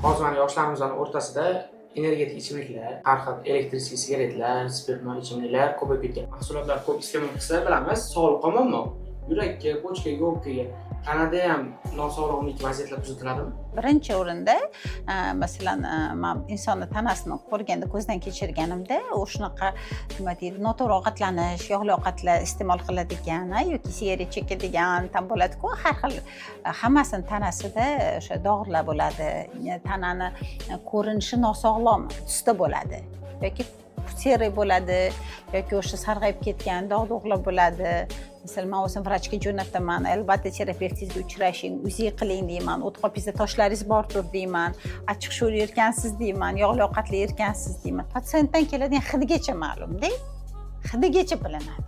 hozir mana yoshlarimizni o'rtasida energetik ichimliklar, har xil elektrический sigaretlar, spirtli ichimliklar ko'payib ketgan. Mahsulotlar ko'p iste'mol qilsa bilamiz, sog'liqqa muammo. Yurakka, pochkaga, o'pkaga, tanada ham nosog'lomlik vaziyatlar kuzatiladimi? Birinchi o'rinda, masalan, men insonni tanasini ko'rganda, ko'zdan kechirganimda, u shunaqa nima deydi, noto'g'ri ovqatlanish, yog'li ovqatlar iste'mol qiladigan yoki sigaret chekadigan tam bo'ladi-ku, har xil hammasini tanasida o'sha dog'lar bo'ladi, tanani ko'rinishi nosog'lom tusda bo'ladi yoki seri bo'ladi yoki o'sha sarg'ayib ketgan dog'-dug'lar bo'ladi. Masalan, men o'zim vrachga jo'nataman, albatta terapevtingizga uchrashing, uzi qiling deyman, o't qopingizda toshlaringiz bordir deyman, achchiq sho'r yerkansiz deyman, yog'li ovqatlar yerkansiz deyman. Patsientdan keladigan hidigacha ma'lum-da. Hidigacha bilinadi.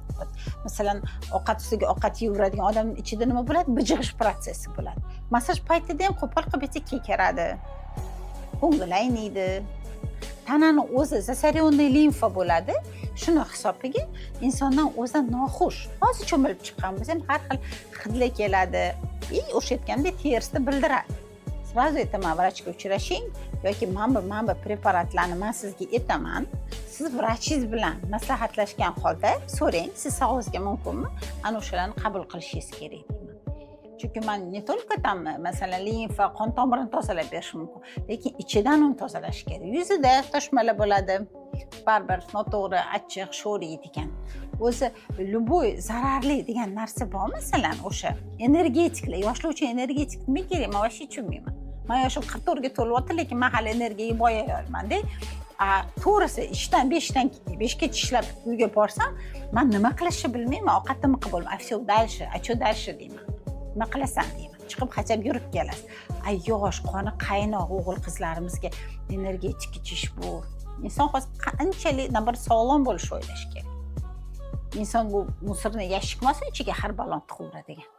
Masalan, ovqat ustiga ovqat yeyveradigan odamning ichida nima bo'ladi? Bijg'ish prosessi bo'ladi. Massaj paytida ham qo'pol qilib yesa kekaradi. Ko'ngil ayniydi. Tanani o'zi zasarionli limfa bo'ladi. Shuni hisobiga insondan o'zidan noxush. Hozir cho'milib chiqqanmiz ham har xil hidlar keladi. O'sha aytgandek terisida bildiradi. Sразу aytaman, vrachga uchrashing yoki mana bu preparatlarni men sizga aytaman. Siz vrachingiz bilan maslahatlashgan holda so'rang, siz sog'lig'ingizga mumkinmi? Ana o'shalarni qabul qilishingiz kerak. Chunki men ne только там, masalan, limfa, qon tomirini tozalab berish mumkin, lekin ichidan uni tozalash kerak. Yuzida toshmalar bo'ladi, baribir noto'g'ri, achchiq, sho'r yeydigan. O'zi любой zararli degan narsa bor, masalan, o'sha energetiklar, yoshlar uchun energetik nima kerak? Men vosh tushunmayman. Men yoshim 44 ga to'lyapti, lekin men hali energiyaga boyay olmadim-da. To'g'risi ishdan 5 ga ishlab uyga borsam, men nima qilishni bilmayman, ovqatni qilib bo'lmayman. Все дальше, а что дальше deyman. Nima qilasan deyman. Chiqib hachab yurib kelasiz. Yosh, qoni qaynoq o'g'il qizlarimizga energetik ichish bu. Inson hozir qanchalik bir sog'lom bo'lishni o'ylash kerak. Inson bu musirni yashikmasin, ichiga har balon tiqaveradigan.